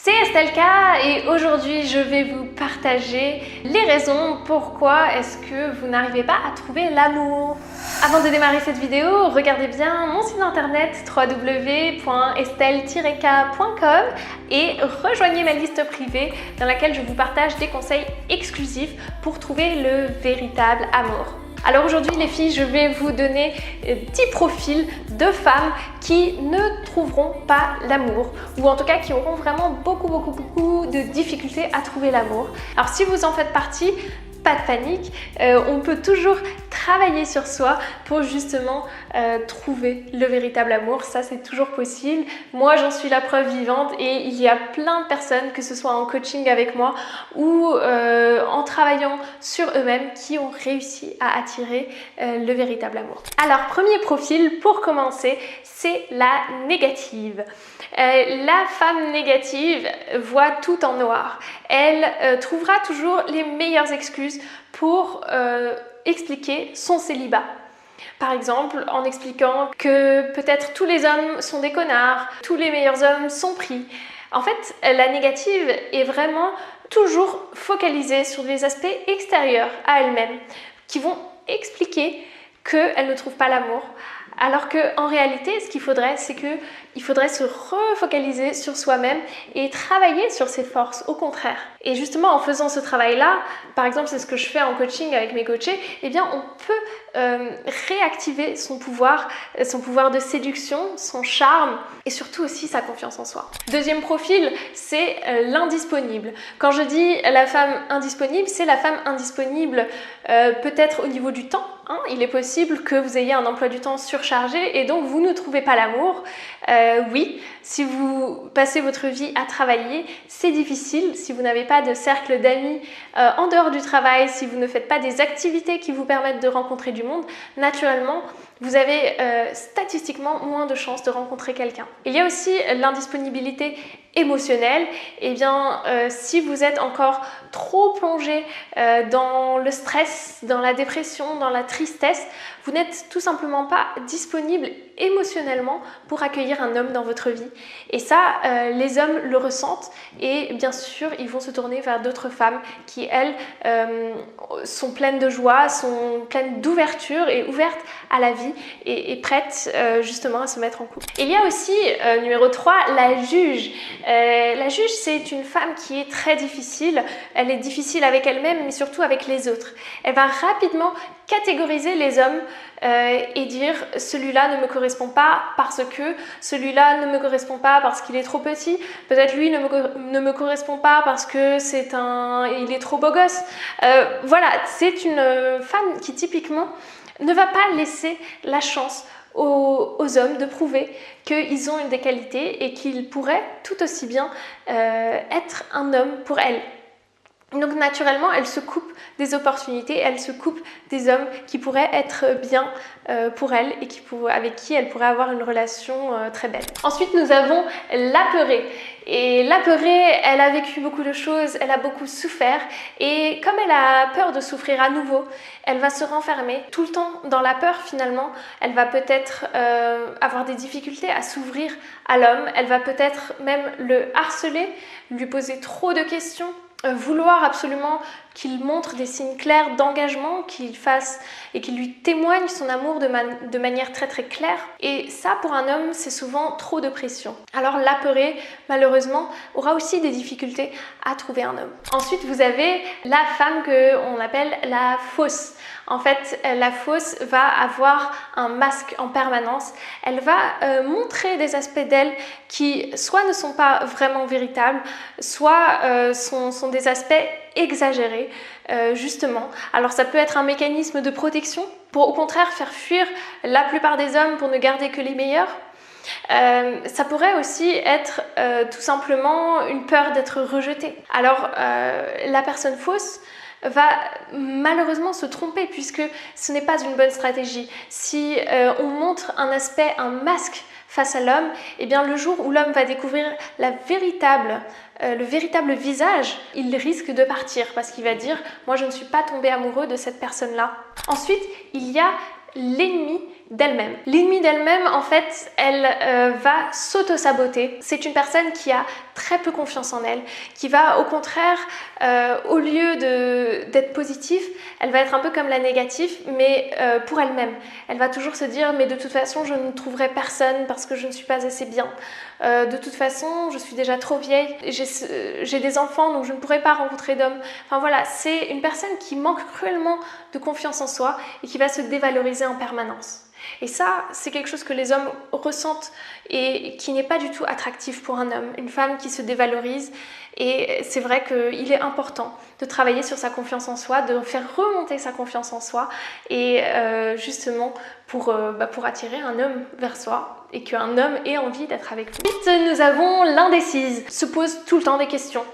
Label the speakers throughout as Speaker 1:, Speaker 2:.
Speaker 1: C'est Estelka et aujourd'hui je vais vous partager les raisons pourquoi est-ce que vous n'arrivez pas à trouver l'amour. Avant de démarrer cette vidéo, regardez bien mon site internet www.estel-k.com et rejoignez ma liste privée dans laquelle je vous partage des conseils exclusifs pour trouver le véritable amour. Alors aujourd'hui les filles, je vais vous donner 10 profils de femmes qui ne trouveront pas l'amour ou en tout cas qui auront vraiment beaucoup de difficultés à trouver l'amour. Alors si vous en faites partie, pas de panique, on peut toujours travailler sur soi pour justement trouver le véritable amour, ça c'est toujours possible. Moi j'en suis la preuve vivante et il y a plein de personnes, que ce soit en coaching avec moi ou en travaillant sur eux-mêmes, qui ont réussi à attirer le véritable amour. Alors premier profil pour commencer, c'est la négative. La femme négative voit tout en noir. Elle trouvera toujours les meilleures excuses pour expliquer son célibat. Par exemple, en expliquant que peut-être tous les hommes sont des connards, tous les meilleurs hommes sont pris. En fait, la négative est vraiment toujours focalisée sur des aspects extérieurs à elle-même qui vont expliquer qu'elle ne trouve pas l'amour. Alors qu'en réalité, ce qu'il faudrait, c'est qu'il faudrait se refocaliser sur soi-même et travailler sur ses forces, au contraire. Et justement, en faisant ce travail-là, par exemple, c'est ce que je fais en coaching avec mes coachés, eh bien, on peut réactiver son pouvoir de séduction, son charme et surtout aussi sa confiance en soi. Deuxième profil, c'est l'indisponible. Quand je dis la femme indisponible, c'est la femme indisponible peut-être au niveau du temps. Il est possible que vous ayez un emploi du temps surchargé et donc vous ne trouvez pas l'amour. Oui, si vous passez votre vie à travailler, c'est difficile. Si vous n'avez pas de cercle d'amis en dehors du travail, si vous ne faites pas des activités qui vous permettent de rencontrer du monde, naturellement, vous avez statistiquement moins de chances de rencontrer quelqu'un. Il y a aussi l'indisponibilité émotionnelle. Eh bien, si vous êtes encore trop plongé dans le stress, dans la dépression, dans la tristesse, vous n'êtes tout simplement pas disponible émotionnellement pour accueillir un homme dans votre vie. Et ça, les hommes le ressentent et bien sûr, ils vont se tourner vers d'autres femmes qui, elles, sont pleines de joie, sont pleines d'ouverture et ouvertes à la vie et prêtes justement à se mettre en couple. Il y a aussi, numéro 3, la juge. La juge, c'est une femme qui est très difficile. Elle est difficile avec elle-même, mais surtout avec les autres. Elle va rapidement catégoriser les hommes et dire celui-là ne me correspond pas parce que, celui-là ne me correspond pas parce qu'il est trop petit, peut-être lui ne me correspond pas parce que il est trop beau gosse. Voilà, c'est une femme qui typiquement ne va pas laisser la chance aux hommes de prouver qu'ils ont des qualités et qu'ils pourraient tout aussi bien être un homme pour elle. Donc naturellement, elle se coupe des opportunités, elle se coupe des hommes qui pourraient être bien pour elle et avec qui elle pourrait avoir une relation très belle. Ensuite, nous avons l'apeurée. Et l'apeurée, elle a vécu beaucoup de choses, elle a beaucoup souffert et comme elle a peur de souffrir à nouveau, elle va se renfermer tout le temps dans la peur finalement. Elle va peut-être avoir des difficultés à s'ouvrir à l'homme, elle va peut-être même le harceler, lui poser trop de questions, vouloir absolument qu'il montre des signes clairs d'engagement, qu'il fasse et qu'il lui témoigne son amour de manière très claire. Et ça, pour un homme, c'est souvent trop de pression. Alors l'apeuré, malheureusement, aura aussi des difficultés à trouver un homme. Ensuite, vous avez la femme qu'on appelle la fausse. En fait, la fausse va avoir un masque en permanence. Elle va montrer des aspects d'elle qui soit ne sont pas vraiment véritables, soit sont des aspects exagérés, justement. Alors ça peut être un mécanisme de protection pour au contraire faire fuir la plupart des hommes pour ne garder que les meilleurs. Ça pourrait aussi être tout simplement une peur d'être rejetée. Alors la personne fausse va malheureusement se tromper puisque ce n'est pas une bonne stratégie. Si on montre un aspect, un masque face à l'homme, eh bien le jour où l'homme va découvrir le véritable visage, il risque de partir parce qu'il va dire « moi je ne suis pas tombé amoureux de cette personne-là ». Ensuite, il y a l'ennemi d'elle-même. L'ennemi d'elle-même, en fait, elle va s'auto-saboter. C'est une personne qui a très peu confiance en elle, qui va au contraire, au lieu d'être positive, elle va être un peu comme la négative, mais pour elle-même. Elle va toujours se dire, mais de toute façon, je ne trouverai personne parce que je ne suis pas assez bien. De toute façon, je suis déjà trop vieille, j'ai des enfants, donc je ne pourrai pas rencontrer d'hommes. Enfin voilà, c'est une personne qui manque cruellement de confiance en soi et qui va se dévaloriser en permanence. Et ça, c'est quelque chose que les hommes ressentent et qui n'est pas du tout attractif pour un homme. Une femme qui se dévalorise, et c'est vrai qu'il est important de travailler sur sa confiance en soi, de faire remonter sa confiance en soi et justement pour attirer un homme vers soi et qu'un homme ait envie d'être avec vous. Ensuite, nous avons l'indécise, se pose tout le temps des questions.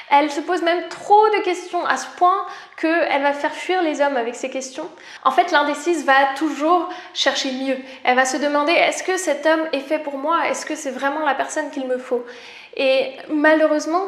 Speaker 1: Elle se pose même trop de questions à ce point qu'elle va faire fuir les hommes avec ces questions. En fait, l'indécise va toujours chercher mieux. Elle va se demander, est-ce que cet homme est fait pour moi? Est-ce que c'est vraiment la personne qu'il me faut? Et malheureusement,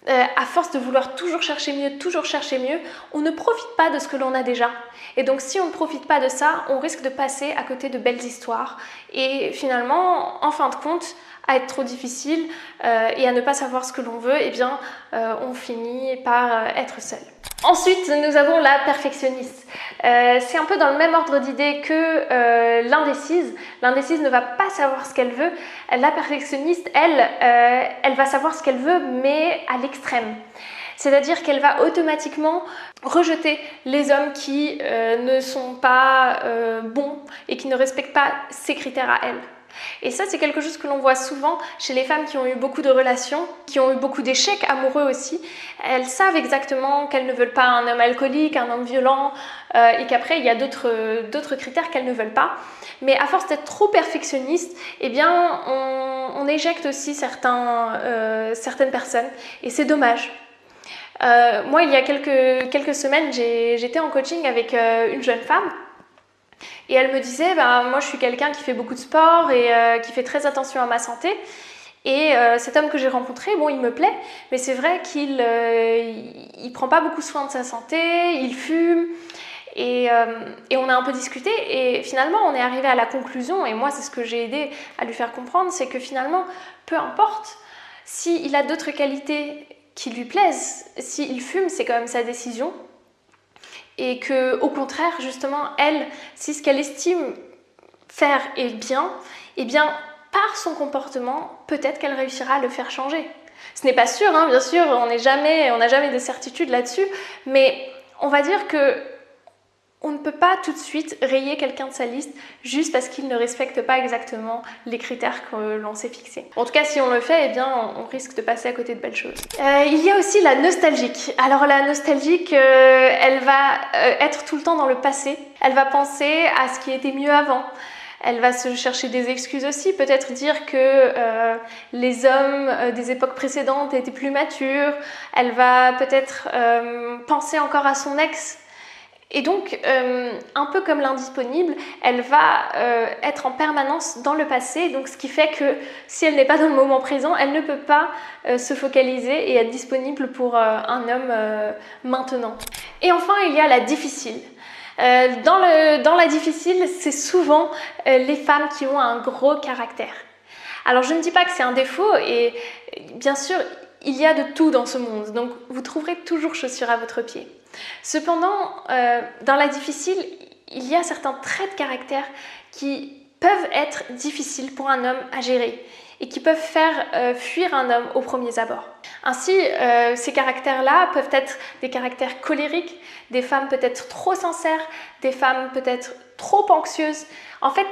Speaker 1: à force de vouloir toujours chercher mieux, on ne profite pas de ce que l'on a déjà. Et donc si on ne profite pas de ça, on risque de passer à côté de belles histoires. Et finalement, en fin de compte, à être trop difficile et à ne pas savoir ce que l'on veut, eh bien, on finit par être seul. Ensuite, nous avons la perfectionniste. C'est un peu dans le même ordre d'idée que l'indécise. L'indécise ne va pas savoir ce qu'elle veut. La perfectionniste, elle va savoir ce qu'elle veut, mais à l'extrême. C'est-à-dire qu'elle va automatiquement rejeter les hommes qui ne sont pas bons et qui ne respectent pas ses critères à elle. Et ça, c'est quelque chose que l'on voit souvent chez les femmes qui ont eu beaucoup de relations, qui ont eu beaucoup d'échecs amoureux aussi. Elles savent exactement qu'elles ne veulent pas un homme alcoolique, un homme violent, et qu'après, il y a d'autres critères qu'elles ne veulent pas. Mais à force d'être trop perfectionniste, eh bien, on éjecte aussi certaines personnes, et c'est dommage. Moi, il y a quelques semaines, j'étais en coaching avec une jeune femme. Et elle me disait, moi je suis quelqu'un qui fait beaucoup de sport et qui fait très attention à ma santé. Et cet homme que j'ai rencontré, bon, il me plaît, mais c'est vrai qu'il ne prend pas beaucoup soin de sa santé, il fume. Et on a un peu discuté et finalement on est arrivé à la conclusion, et moi c'est ce que j'ai aidé à lui faire comprendre, c'est que finalement, peu importe s'il a d'autres qualités qui lui plaisent, s'il fume, c'est quand même sa décision. Et qu'au contraire, justement, elle, si ce qu'elle estime faire est bien, eh bien, par son comportement, peut-être qu'elle réussira à le faire changer. Ce n'est pas sûr, hein, bien sûr, on n'a jamais de certitude là-dessus, mais on va dire que on ne peut pas tout de suite rayer quelqu'un de sa liste juste parce qu'il ne respecte pas exactement les critères que l'on s'est fixés. En tout cas, si on le fait, eh bien, on risque de passer à côté de belles choses. Il y a aussi la nostalgique. Alors la nostalgique, elle va être tout le temps dans le passé. Elle va penser à ce qui était mieux avant. Elle va se chercher des excuses aussi, peut-être dire que les hommes des époques précédentes étaient plus matures. Elle va peut-être penser encore à son ex. Et donc, un peu comme l'indisponible, elle va être en permanence dans le passé, donc ce qui fait que si elle n'est pas dans le moment présent, elle ne peut pas se focaliser et être disponible pour un homme maintenant. Et enfin, il y a la difficile. Dans la difficile, c'est souvent les femmes qui ont un gros caractère. Alors, je ne dis pas que c'est un défaut, et bien sûr, il y a de tout dans ce monde, donc vous trouverez toujours chaussure à votre pied. Cependant, dans la difficile, il y a certains traits de caractère qui peuvent être difficiles pour un homme à gérer et qui peuvent faire fuir un homme aux premiers abords. Ainsi, ces caractères-là peuvent être des caractères colériques, des femmes peut-être trop sincères, des femmes peut-être trop anxieuses. En fait,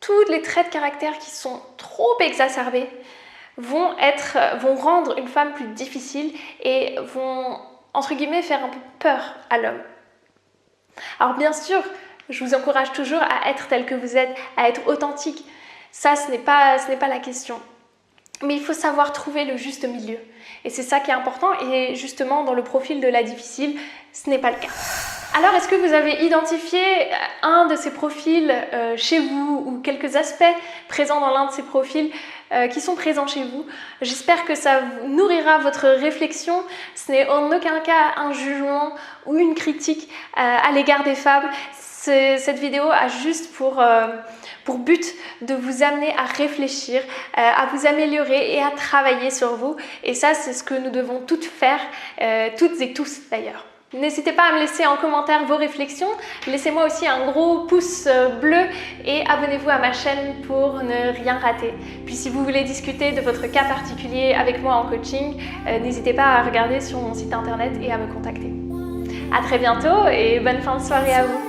Speaker 1: tous les traits de caractère qui sont trop exacerbés vont rendre une femme plus difficile et vont, entre guillemets, faire un peu peur à l'homme. Alors bien sûr, je vous encourage toujours à être tel que vous êtes, à être authentique. Ça, ce n'est pas la question. Mais il faut savoir trouver le juste milieu. Et c'est ça qui est important. Et justement, dans le profil de la difficile, ce n'est pas le cas. Alors, est-ce que vous avez identifié un de ces profils chez vous ou quelques aspects présents dans l'un de ces profils qui sont présents chez vous? J'espère que ça nourrira votre réflexion. Ce n'est en aucun cas un jugement ou une critique à l'égard des femmes. Cette vidéo a juste pour but de vous amener à réfléchir, à vous améliorer et à travailler sur vous. Et ça, c'est ce que nous devons toutes faire, toutes et tous d'ailleurs. N'hésitez pas à me laisser en commentaire vos réflexions. Laissez-moi aussi un gros pouce bleu et abonnez-vous à ma chaîne pour ne rien rater. Puis si vous voulez discuter de votre cas particulier avec moi en coaching, n'hésitez pas à regarder sur mon site internet et à me contacter. À très bientôt et bonne fin de soirée à vous.